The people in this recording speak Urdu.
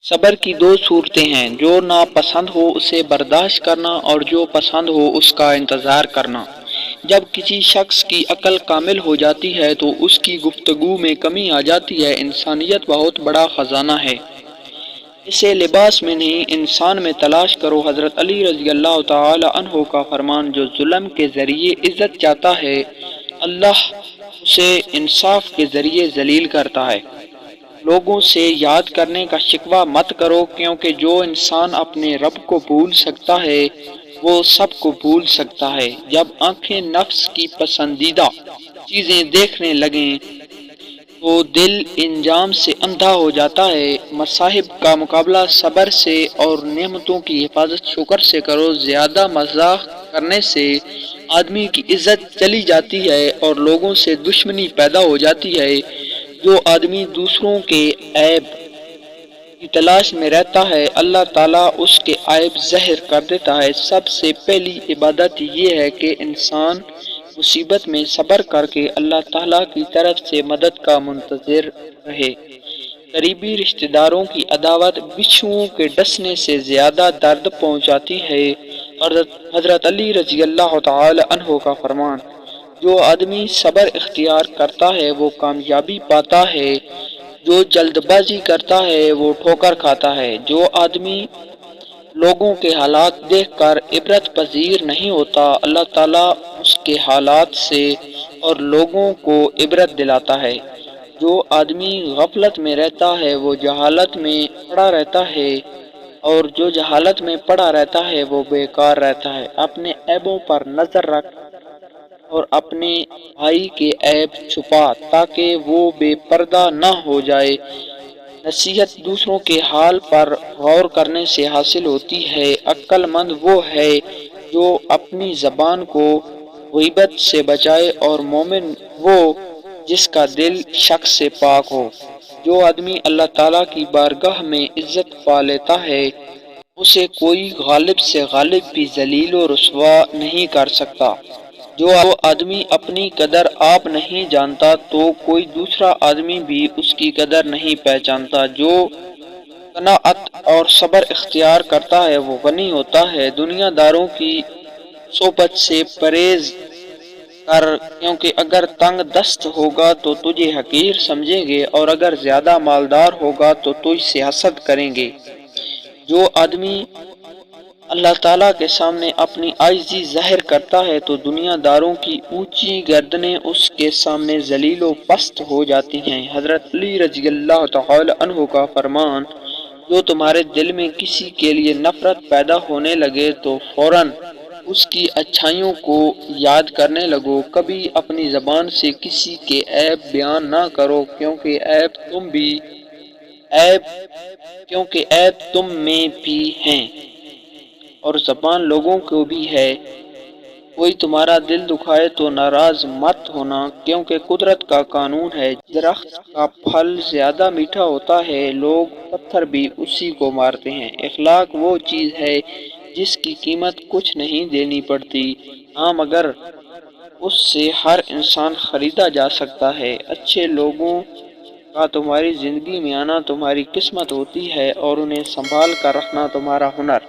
صبر کی دو صورتیں ہیں، جو ناپسند ہو اسے برداشت کرنا اور جو پسند ہو اس کا انتظار کرنا۔ جب کسی شخص کی عقل کامل ہو جاتی ہے تو اس کی گفتگو میں کمی آ جاتی ہے۔ انسانیت بہت بڑا خزانہ ہے، اسے لباس میں نہیں انسان میں تلاش کرو۔ حضرت علی رضی اللہ تعالی عنہ کا فرمان، جو ظلم کے ذریعے عزت چاہتا ہے اللہ اسے انصاف کے ذریعے ذلیل کرتا ہے۔ لوگوں سے یاد کرنے کا شکوہ مت کرو، کیونکہ جو انسان اپنے رب کو بھول سکتا ہے وہ سب کو بھول سکتا ہے۔ جب آنکھیں نفس کی پسندیدہ چیزیں دیکھنے لگیں تو دل انجام سے اندھا ہو جاتا ہے۔ مصائب کا مقابلہ صبر سے اور نعمتوں کی حفاظت شکر سے کرو۔ زیادہ مزاح کرنے سے آدمی کی عزت چلی جاتی ہے اور لوگوں سے دشمنی پیدا ہو جاتی ہے۔ جو آدمی دوسروں کے عیب کی تلاش میں رہتا ہے اللہ تعالیٰ اس کے عیب ظاہر کر دیتا ہے۔ سب سے پہلی عبادت یہ ہے کہ انسان مصیبت میں صبر کر کے اللہ تعالیٰ کی طرف سے مدد کا منتظر رہے۔ قریبی رشتہ داروں کی عداوت بچھوؤں کے ڈسنے سے زیادہ درد پہنچاتی ہے۔ حضرت علی رضی اللہ تعالی عنہ کا فرمان، جو آدمی صبر اختیار کرتا ہے وہ کامیابی پاتا ہے، جو جلد بازی کرتا ہے وہ ٹھوکر کھاتا ہے۔ جو آدمی لوگوں کے حالات دیکھ کر عبرت پذیر نہیں ہوتا اللہ تعالیٰ اس کے حالات سے اور لوگوں کو عبرت دلاتا ہے۔ جو آدمی غفلت میں رہتا ہے وہ جہالت میں پڑا رہتا ہے، اور جو جہالت میں پڑا رہتا ہے وہ بیکار رہتا ہے۔ اپنے عیبوں پر نظر رکھ اور اپنے بھائی کے عیب چھپا تاکہ وہ بے پردہ نہ ہو جائے۔ نصیحت دوسروں کے حال پر غور کرنے سے حاصل ہوتی ہے۔ عقل مند وہ ہے جو اپنی زبان کو غیبت سے بچائے، اور مومن وہ جس کا دل شک سے پاک ہو۔ جو آدمی اللہ تعالیٰ کی بارگاہ میں عزت پا لیتا ہے اسے کوئی غالب سے غالب بھی ذلیل و رسوا نہیں کر سکتا۔ جو آدمی اپنی قدر آپ نہیں جانتا تو کوئی دوسرا آدمی بھی اس کی قدر نہیں پہچانتا۔ جو قناعت اور صبر اختیار کرتا ہے وہ غنی ہوتا ہے۔ دنیا داروں کی صحبت سے پرہیز کر، کیونکہ اگر تنگ دست ہوگا تو تجھے حقیر سمجھیں گے اور اگر زیادہ مالدار ہوگا تو تجھ سے حسد کریں گے۔ جو آدمی اللہ تعالیٰ کے سامنے اپنی عاجزی ظاہر کرتا ہے تو دنیا داروں کی اونچی گردنیں اس کے سامنے ذلیل و پست ہو جاتی ہیں۔ حضرت علی رضی اللہ تعالی عنہ کا فرمان، جو تمہارے دل میں کسی کے لیے نفرت پیدا ہونے لگے تو فوراً اس کی اچھائیوں کو یاد کرنے لگو۔ کبھی اپنی زبان سے کسی کے عیب بیان نہ کرو، کیونکہ عیب تم میں بھی ہیں اور زبان لوگوں کو بھی ہے۔ کوئی تمہارا دل دکھائے تو ناراض مت ہونا، کیونکہ قدرت کا قانون ہے۔ درخت کا پھل زیادہ میٹھا ہوتا ہے، لوگ پتھر بھی اسی کو مارتے ہیں۔ اخلاق وہ چیز ہے جس کی قیمت کچھ نہیں دینی پڑتی، ہاں مگر اس سے ہر انسان خریدا جا سکتا ہے۔ اچھے لوگوں کا تمہاری زندگی میں آنا تمہاری قسمت ہوتی ہے اور انہیں سنبھال کر رکھنا تمہارا ہنر۔